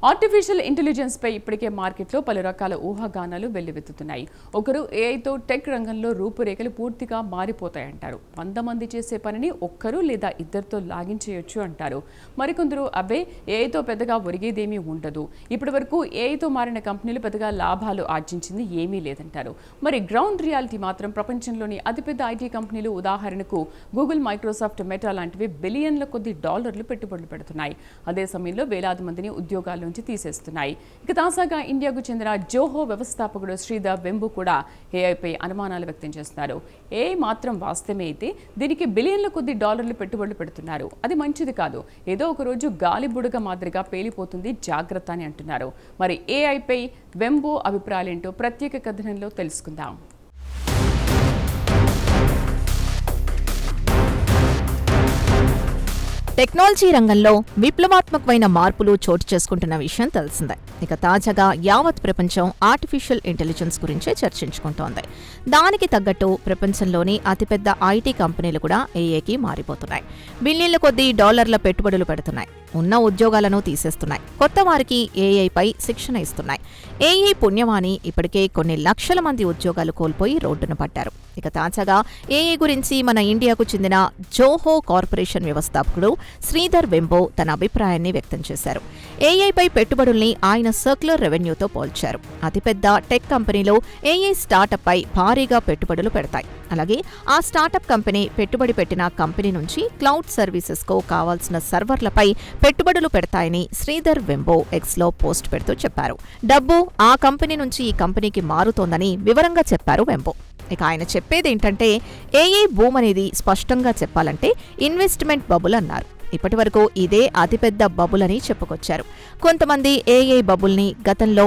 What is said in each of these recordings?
Artificial intelligence పై ఇప్పటికే మార్కెట్లో పలు రకాల ఊహాగానాలు వెల్లువెత్తుతున్నాయి. ఒకరు ఏఐతో టెక్ రంగంలో రూపురేఖలు పూర్తిగా మారిపోతాయంటారు. 100 మంది చేసే పనిని ఒక్కరు లేదా ఇద్దరితో లాగించేయొచ్చు అంటారు. మరికొందరు అబ్బే ఏఐతో పెద్దగా ఒరిగేదేమీ ఉండదు, ఇప్పటి వరకు ఏఐతో మారిన కంపెనీలు పెద్దగా లాభాలు ఆర్జించింది ఏమీ లేదంటారు. మరి గ్రౌండ్ రియాలిటీ మాత్రం ప్రపంచంలోని అతిపెద్ద ఐటీ కంపెనీలు, ఉదాహరణకు గూగుల్, మైక్రోసాఫ్ట్, మెటా లాంటివి బిలియన్ల కొద్ది డాలర్లు పెట్టుబడులు పెడుతున్నాయి. అదే సమయంలో వేలాది మందిని ఉద్యోగాల్లో తీసేస్తున్నాయి. ఇక తాజాగా ఇండియాకు చెందిన జోహో వ్యవస్థాపకుడు శ్రీధర్ వెంబు కూడా ఏఐపై అనుమానాలు వ్యక్తం చేస్తున్నారు. ఏఐ మాత్రం వాస్తవమే అయితే దీనికి బిలియన్ల కొద్ది డాలర్లు పెట్టుబడులు పెడుతున్నారు. అది మంచిది కాదు, ఏదో ఒక రోజు గాలిబుడగ మాదిరిగా పేలిపోతుంది, జాగ్రత్త అని అంటున్నారు. మరి ఏఐపై వెంబు అభిప్రాయాలేంటో ప్రత్యేక కథనంలో తెలుసుకుందాం. టెక్నాలజీ రంగంలో విప్లవాత్మకమైన మార్పులు చోటు చేసుకుంటున్న విషయం తెలిసిందే. ఇక తాజాగా యావత్ ప్రపంచం ఆర్టిఫిషియల్ ఇంటెలిజెన్స్ గురించే చర్చించుకుంటోంది. దానికి తగ్గట్టు ప్రపంచంలోని అతిపెద్ద ఐటీ కంపెనీలు కూడా ఏఐకి మారిపోతున్నాయి. బిలియన్ల కొద్దీ డాలర్ల పెట్టుబడులు పెడుతున్నాయి. ఉన్న ఉద్యోగాలను తీసేస్తున్నాయి. కొత్త వారికి ఏఐపై శిక్షణ ఇస్తున్నాయి. ఏఐ పుణ్యమాని ఇప్పటికే కొన్ని లక్షల మంది ఉద్యోగాలు కోల్పోయి రోడ్డున పడ్డారు. ఇక తాజాగా ఏఐ గురించి మన ఇండియాకు చెందిన జోహో కార్పొరేషన్ వ్యవస్థాపకుడు శ్రీధర్ వెంబు తన అభిప్రాయాన్ని వ్యక్తం చేశారు. ఏఐపై పెట్టుబడుల్ని ఆయన సర్క్యులర్ రెవెన్యూతో పోల్చారు. అతిపెద్ద టెక్ కంపెనీలు ఏఐ స్టార్టప్ పై భారీగా పెట్టుబడులు పెడతాయి. అలాగే ఆ స్టార్టప్ కంపెనీ పెట్టుబడి పెట్టిన కంపెనీ నుంచి క్లౌడ్ సర్వీసెస్ కు కావాల్సిన సర్వర్లపై పెట్టుబడులు పెడతాయని శ్రీధర్ వెంబు ఎక్స్లో పోస్ట్ పెడుతూ చెప్పారు. డబ్బు ఆ కంపెనీ నుంచి ఈ కంపెనీకి మారుతోందని వివరంగా చెప్పారు వెంబు. ఇక ఆయన చెప్పేదేంటంటే ఏఐ బూమ్ అనేది స్పష్టంగా చెప్పాలంటే ఇన్వెస్ట్మెంట్ బబుల్ అన్నారు. ఇప్పటి వరకు ఇదే అతిపెద్ద బబుల్ అని చెప్పుకొచ్చారు. కొంతమంది ఏఐ బబుల్ని గతంలో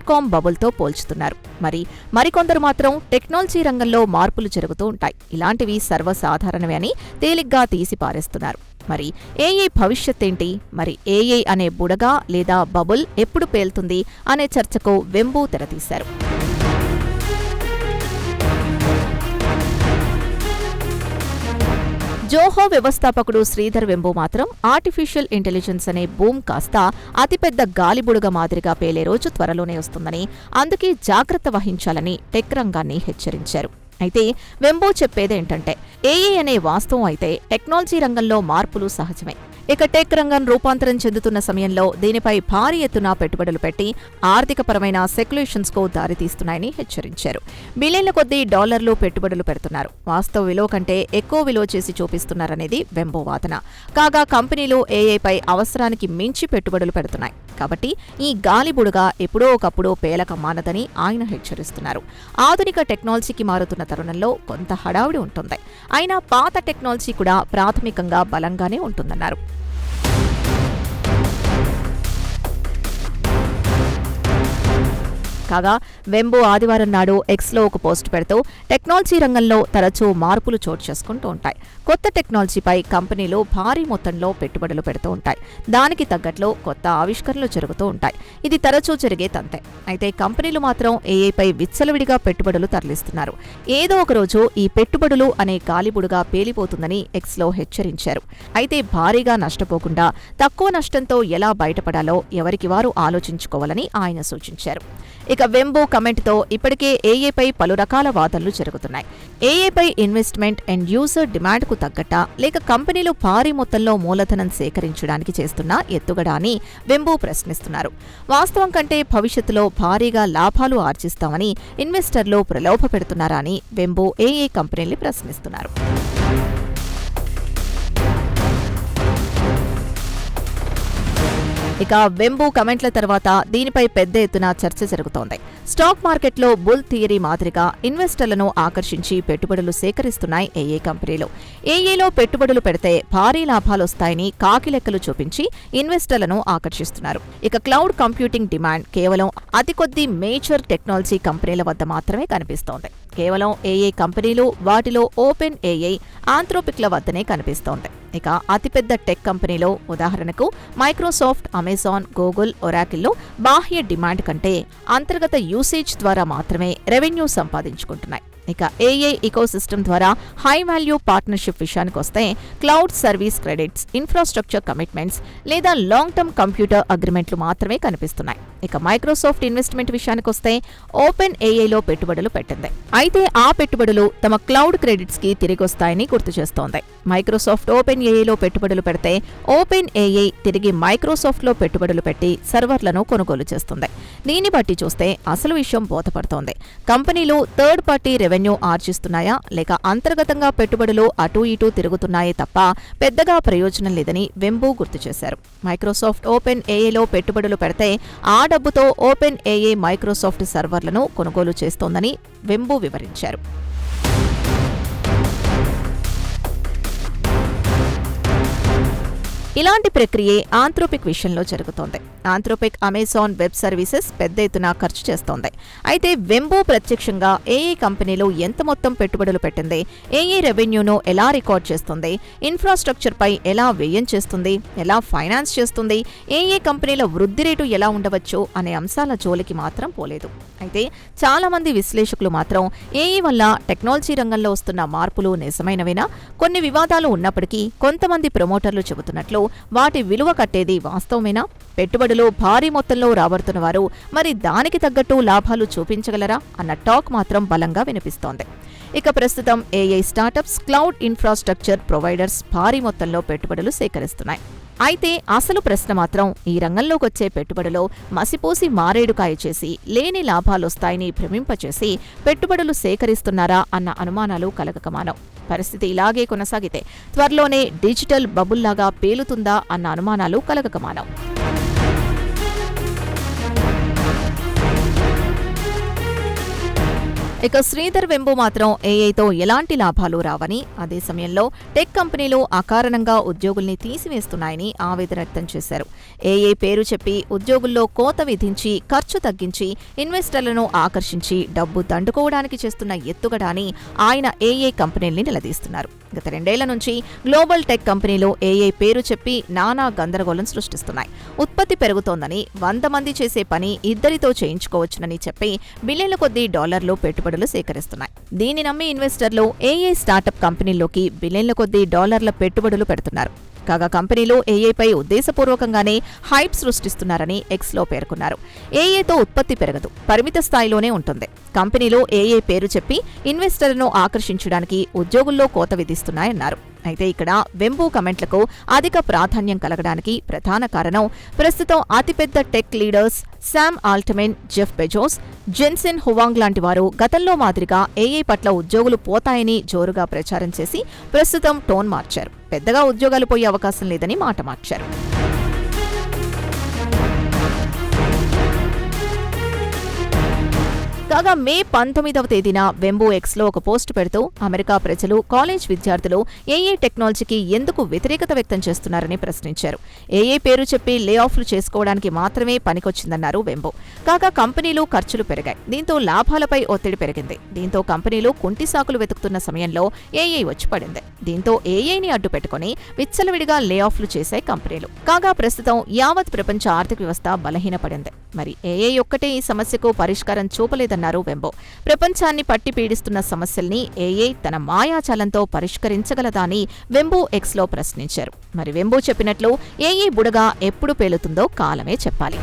.com బబుల్తో పోల్చుతున్నారు. మరికొందరు మాత్రం టెక్నాలజీ రంగంలో మార్పులు జరుగుతూ ఉంటాయి, ఇలాంటివి సర్వసాధారణమే అని తేలిగ్గా తీసి పారేస్తున్నారు. మరి ఏఐ భవిష్యత్ ఏంటి? మరి ఏఐ అనే బుడగ లేదా బబుల్ ఎప్పుడు పేలుతుంది అనే చర్చకు వెంబు తెరతీశారు. జోహో వ్యవస్థాపకుడు శ్రీధర్ వెంబు మాత్రం ఆర్టిఫిషియల్ ఇంటెలిజెన్స్ అనే బూమ్ కాస్త అతిపెద్ద గాలిబుడగ మాదిరిగా పేలే రోజు త్వరలోనే వస్తుందని, అందుకే జాగ్రత్త వహించాలని టెక్ రంగాన్ని హెచ్చరించారు. అయితే వెంబు చెప్పేదేంటంటే ఏఐ అనే వాస్తవం అయితే టెక్నాలజీ రంగంలో మార్పులు సహజమే. ఇక టెక్ రంగం రూపాంతరం చెందుతున్న సమయంలో దీనిపై భారీ ఎత్తున పెట్టుబడులు పెట్టి ఆర్థికపరమైన సెక్యులేషన్స్ కు దారితీస్తున్నాయని హెచ్చరించారు. బిలియన్ల కొద్దీ డాలర్లు పెట్టుబడులు పెడుతున్నారు. వాస్తవ విలువ కంటే ఎక్కువ విలువ చేసి చూపిస్తున్నారనేది వెంబు వాదన. కాగా కంపెనీలు ఏఐపై అవసరానికి మించి పెట్టుబడులు పెడుతున్నాయి. కాబట్టి ఈ గాలిబుడగ ఎప్పుడో ఒకప్పుడు పేలక మానదని ఆయన హెచ్చరిస్తున్నారు. ఆధునిక టెక్నాలజీకి మారుతున్న తరుణంలో కొంత హడావిడి ఉంటుంది. అయినా పాత టెక్నాలజీ కూడా ప్రాథమికంగా బలంగానే ఉంటుందన్నారు. కాగా వెంబు ఆదివారం నాడు ఎక్స్లో ఒక పోస్ట్ పెడుతూ టెక్నాలజీ రంగంలో తరచూ మార్పులు చోటు చేసుకుంటూ ఉంటాయి. కొత్త టెక్నాలజీపై కంపెనీలు భారీ మొత్తంలో పెట్టుబడులు పెడుతూ ఉంటాయి. దానికి తగ్గట్లు కొత్త ఆవిష్కరణలు జరుగుతూ ఉంటాయి. ఇది తరచూ జరిగే తంతే. అయితే కంపెనీలు మాత్రం ఏఐపై విచ్చలవిడిగా పెట్టుబడులు తరలిస్తున్నారు. ఏదో ఒక రోజు ఈ పెట్టుబడులు అనే గాలిబుడుగా పేలిపోతుందని ఎక్స్లో హెచ్చరించారు. అయితే భారీగా నష్టపోకుండా తక్కువ నష్టంతో ఎలా బయటపడాలో ఎవరికి వారు ఆలోచించుకోవాలని ఆయన సూచించారు. ఇక వెంబు కమెంట్తో ఇప్పటికే ఏఐపై పలు రకాల వాదనలు జరుగుతున్నాయి. ఏఐపై ఇన్వెస్ట్మెంట్ అండ్ యూజర్ డిమాండ్కు తగ్గట్ట, లేక కంపెనీలు భారీ మొత్తంలో మూలధనం సేకరించడానికి చేస్తున్న ఎత్తుగడ అని వెంబు ప్రశ్నిస్తున్నారు. వాస్తవం కంటే భవిష్యత్తులో భారీగా లాభాలు ఆర్జిస్తామని ఇన్వెస్టర్లు ప్రలోభ పెడుతున్నారా అని వెంబు ఏఐ కంపెనీల్ని ప్రశ్నిస్తున్నారు. ఇక వెంబు కమెంట్ల తర్వాత దీనిపై పెద్ద ఎత్తున చర్చ జరుగుతోంది. స్టాక్ మార్కెట్లో బుల్ థియరీ మాదిరిగా ఇన్వెస్టర్లను ఆకర్షించి పెట్టుబడులు సేకరిస్తున్నాయి ఏఐ కంపెనీలు. ఏఐలో పెట్టుబడులు పెడితే భారీ లాభాలొస్తాయని కాకిలెక్కలు చూపించి ఇన్వెస్టర్లను ఆకర్షిస్తున్నారు. ఇక క్లౌడ్ కంప్యూటింగ్ డిమాండ్ కేవలం అతి కొద్ది మేజర్ టెక్నాలజీ కంపెనీల వద్ద మాత్రమే కనిపిస్తోంది. కేవలం ఏఐ కంపెనీలు, వాటిలో ఓపెన్ ఏఐ, ఆంథ్రోపిక్ల వద్దనే కనిపిస్తోంది. ఇక అతిపెద్ద టెక్ కంపెనీలో ఉదాహరణకు మైక్రోసాఫ్ట్, అమెజాన్, గూగుల్, ఒరాకిల్లో బాహ్య డిమాండ్ కంటే అంతర్గత యూసేజ్ ద్వారా మాత్రమే రెవెన్యూ సంపాదించుకుంటున్నాయి. ఇక ఏఐ ఇకోసిస్టమ్ ద్వారా హై వాల్యూ పార్ట్నర్షిప్ విషయానికొస్తే cloud service credits, infrastructure commitments లేదా లాంగ్ టర్మ్ కంప్యూటర్ అగ్రిమెంట్లు మాత్రమే కనిపిస్తున్నాయి. ఇక మైక్రోసాఫ్ట్ ఇన్వెస్ట్మెంట్ విషయానికొస్తే ఓపెన్ ఏఐలో పెట్టుబడులు పెట్టింది. అయితే ఆ పెట్టుబడులు తమ క్లౌడ్ క్రెడిట్స్ కి తిరిగొస్తాయని గుర్తు చేస్తోంది. మైక్రోసాఫ్ట్ ఓపెన్ ఏఐలో పెట్టుబడులు పెడితే ఓపెన్ ఏఐ తిరిగి మైక్రోసాఫ్ట్ లో పెట్టుబడులు పెట్టి సర్వర్లను కొనుగోలు చేస్తుంది. దీన్ని బట్టి చూస్తే అసలు విషయం బోధపడుతోంది. కంపెనీలు థర్డ్ పార్టీ రెవెన్యూ ఆర్జిస్తున్నాయా లేక అంతర్గతంగా పెట్టుబడులు అటూ ఇటూ తిరుగుతున్నాయే తప్ప పెద్దగా ప్రయోజనం లేదని వెంబు గుర్తు చేశారు. మైక్రోసాఫ్ట్ ఓపెన్ ఏఐలో పెట్టుబడులు పెడితే ఆ డబ్బుతో ఓపెన్ ఏఐ మైక్రోసాఫ్ట్ సర్వర్లను కొనుగోలు చేస్తోందని వెంబు వివరించారు. ఇలాంటి ప్రక్రియే ఆంథ్రోపిక్ విషయంలో జరుగుతోంది. ఆంథ్రోపిక్ అమెజాన్ వెబ్ సర్వీసెస్ పెద్ద ఎత్తున ఖర్చు చేస్తోంది. అయితే వెంబో ప్రత్యక్షంగా ఏఐ కంపెనీలో ఎంత మొత్తం పెట్టుబడులు పెట్టింది, ఏఐ రెవెన్యూను ఎలా రికార్డ్ చేస్తుంది, ఇన్ఫ్రాస్ట్రక్చర్ పై ఎలా వ్యయం చేస్తుంది, ఎలా ఫైనాన్స్ చేస్తుంది, ఏఐ కంపెనీల వృద్ధి రేటు ఎలా ఉండవచ్చు అనే అంశాల జోలికి మాత్రం పోలేదు. అయితే చాలా మంది విశ్లేషకులు మాత్రం ఏఐ వల్ల టెక్నాలజీ రంగంలో వస్తున్న మార్పులు నిజమైనవేనా, కొన్ని వివాదాలు ఉన్నప్పటికీ కొంతమంది ప్రమోటర్లు చెబుతున్నట్లు వాటి విలువ కట్టేది వాస్తవమేనా, పెట్టుబడులు భారీ మొత్తంలో రాబడుతున్న వారు మరి దానికి తగ్గట్టు లాభాలు చూపించగలరా అన్న టాక్ మాత్రం బలంగా వినిపిస్తోంది. ఇక ప్రస్తుతం AI startups, cloud infrastructure providers భారీ మొత్తంలో పెట్టుబడులు సేకరిస్తున్నాయి. అయితే అసలు ప్రశ్న మాత్రం ఈ రంగంలోకొచ్చే పెట్టుబడులు మసిపూసి మారేడుకాయ చేసి లేని లాభాలొస్తాయని భ్రమింపచేసి పెట్టుబడులు సేకరిస్తున్నారా అన్న అనుమానాలు కలగకమానవు. పరిస్థితి ఇలాగే కొనసాగితే త్వరలోనే డిజిటల్ బబుల్లాగా పేలుతుందా అన్న అనుమానాలు కలగకమానవు. ఇక శ్రీధర్ వెంబు మాత్రం ఏఐతో ఎలాంటి లాభాలు రావని, అదే సమయంలో టెక్ కంపెనీలు అకారణంగా ఉద్యోగుల్ని తీసివేస్తున్నాయని ఆవేదన వ్యక్తం చేశారు. ఏఐ పేరు చెప్పి ఉద్యోగుల్లో కోత విధించి ఖర్చు తగ్గించి ఇన్వెస్టర్లను ఆకర్షించి డబ్బు దండుకోవడానికి చేస్తున్న ఎత్తుగడ అని ఆయన ఏఐ కంపెనీల్ని నిలదీస్తున్నారు. గత 2 ఏళ్ల నుంచి గ్లోబల్ టెక్ కంపెనీలు ఏఐ పేరు చెప్పి నానా గందరగోళం సృష్టిస్తున్నాయి. ఉత్పత్తి పెరుగుతోందని, 100 మంది చేసే పని 2 చేయించుకోవచ్చునని చెప్పి బిలియన్ల కొద్దీ డాలర్లు పెట్టుబడులు సేకరిస్తున్నాయి. దీన్ని నమ్మి ఇన్వెస్టర్లు ఏఐ స్టార్టప్ కంపెనీల్లోకి బిలియన్ల కొద్దీ డాలర్ల పెట్టుబడులు పెడుతున్నారు. కాగా కంపెనీలు ఏఐపై ఉద్దేశపూర్వకంగానే హైప్ సృష్టిస్తున్నారని ఎక్స్లో పేర్కొన్నారు. ఏఐతో ఉత్పత్తి పెరగదు, పరిమిత స్థాయిలోనే ఉంటుంది. కంపెనీలు ఏఐ పేరు చెప్పి ఇన్వెస్టర్లను ఆకర్షించడానికి ఉద్యోగుల్లో కోత విధిస్తున్నాయన్నారు. అయితే ఇక్కడ వెంబు కమెంట్లకు అధిక ప్రాధాన్యం కలగడానికి ప్రధాన కారణం ప్రస్తుతం అతిపెద్ద tech leaders Sam Altman, Jeff Bezos, Jensen Huang లాంటి వారు గతంలో మాదిరిగా ఏఐ పట్ల ఉద్యోగులు పోతాయని జోరుగా ప్రచారం చేసి ప్రస్తుతం టోన్ మార్చారు. పెద్దగా ఉద్యోగాలు పోయే అవకాశం లేదని మాట మార్చారు. కాగా మే 19వ తేదీన వెంబు ఎక్స్లో ఒక పోస్టు పెడుతూ అమెరికా ప్రజలు, కాలేజ్ విద్యార్థులు ఏఐ టెక్నాలజీకి ఎందుకు వ్యతిరేకత వ్యక్తం చేస్తున్నారని ప్రశ్నించారు. ఏఐ పేరు చెప్పి లే ఆఫ్లు చేసుకోవడానికి మాత్రమే పనికొచ్చిందన్నారు వెంబు. కాగా కంపెనీలు ఖర్చులు పెరిగాయి, దీంతో లాభాలపై ఒత్తిడి పెరిగింది. దీంతో కంపెనీలు కుంటి సాకులు వెతుకుతున్న సమయంలో ఏఐ వచ్చి పడింది. దీంతో ఏఐని అడ్డు పెట్టుకుని విచ్చలవిడిగా లే ఆఫ్లు చేశాయి కంపెనీలు. కాగా ప్రస్తుతం యావత్ ప్రపంచ ఆర్థిక వ్యవస్థ బలహీనపడింది. మరి ఏఐ ఒక్కటే ఈ సమస్యకు పరిష్కారం చూపలేదన్నారు వెంబు. ప్రపంచాన్ని పట్టి పీడిస్తున్న సమస్యల్ని ఏఐ తన మాయాజాలంతో పరిష్కరించగలదా అని వెంబు ఎక్స్లో ప్రశ్నించారు. మరి వెంబు చెప్పినట్లు ఏఐ బుడగ ఎప్పుడు పేలుతుందో కాలమే చెప్పాలి.